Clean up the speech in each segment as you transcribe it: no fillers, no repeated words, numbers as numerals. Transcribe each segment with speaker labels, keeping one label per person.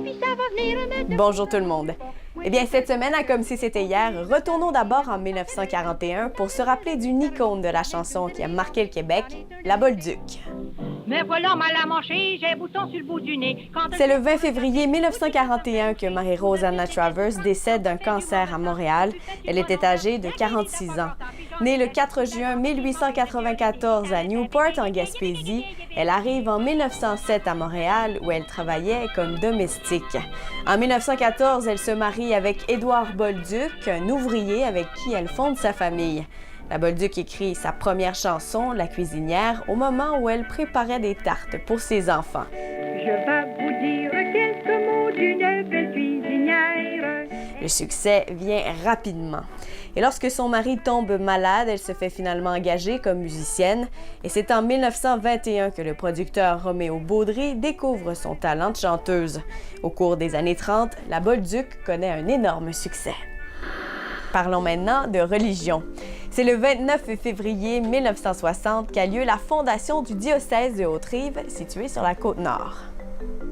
Speaker 1: puis ça va venir me...
Speaker 2: Bonjour tout le monde. Eh bien, cette semaine, à Comme si c'était hier, retournons d'abord en 1941 pour se rappeler d'une icône de la chanson qui a marqué le Québec, la Bolduc.
Speaker 1: Me voilà mal à manger, j'ai un bouton sur le bout du nez.
Speaker 2: C'est le 20 février 1941 que Marie-Rose Anna Travers décède d'un cancer à Montréal. Elle était âgée de 46 ans. Née le 4 juin 1894 à Newport, en Gaspésie, elle arrive en 1907 à Montréal où elle travaillait comme domestique. En 1914, elle se marie avec Édouard Bolduc, un ouvrier avec qui elle fonde sa famille. La Bolduc écrit sa première chanson, La cuisinière, au moment où elle préparait des tartes pour ses enfants.
Speaker 1: Je vais vous dire quelques mots d'une belle cuisinière.
Speaker 2: Le succès vient rapidement. Et lorsque son mari tombe malade, elle se fait finalement engager comme musicienne. Et c'est en 1921 que le producteur Roméo Baudry découvre son talent de chanteuse. Au cours des années 30, la Bolduc connaît un énorme succès. Parlons maintenant de religion. C'est le 29 février 1960 qu'a lieu la fondation du diocèse de Haute-Rive, situé sur la Côte-Nord.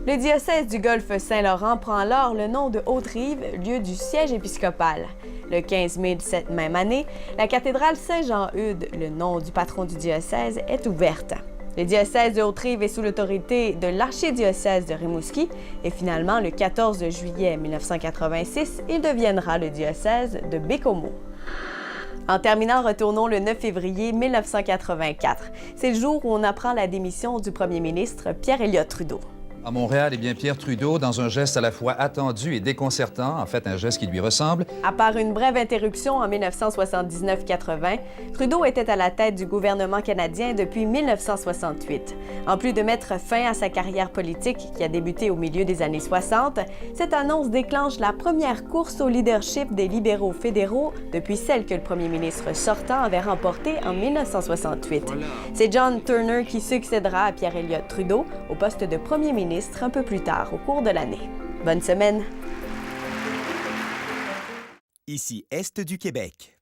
Speaker 2: Le diocèse du Golfe Saint-Laurent prend alors le nom de Haute-Rive, lieu du siège épiscopal. Le 15 mai de cette même année, la cathédrale Saint-Jean-Eudes, le nom du patron du diocèse, est ouverte. Le diocèse de Haute-Rive est sous l'autorité de l'archidiocèse de Rimouski et finalement, le 14 juillet 1986, il deviendra le diocèse de Bécomo. En terminant, retournons le 9 février 1984. C'est le jour où on apprend la démission du premier ministre Pierre Elliott Trudeau.
Speaker 3: À Montréal, eh bien, Pierre Trudeau, dans un geste à la fois attendu et déconcertant, en fait un geste qui lui ressemble.
Speaker 2: À part une brève interruption en 1979-80, Trudeau était à la tête du gouvernement canadien depuis 1968. En plus de mettre fin à sa carrière politique qui a débuté au milieu des années 60, cette annonce déclenche la première course au leadership des libéraux fédéraux depuis celle que le premier ministre sortant avait remportée en 1968. C'est John Turner qui succédera à Pierre Elliott Trudeau au poste de premier ministre un peu plus tard au cours de l'année. Bonne semaine!
Speaker 4: Ici Est du Québec.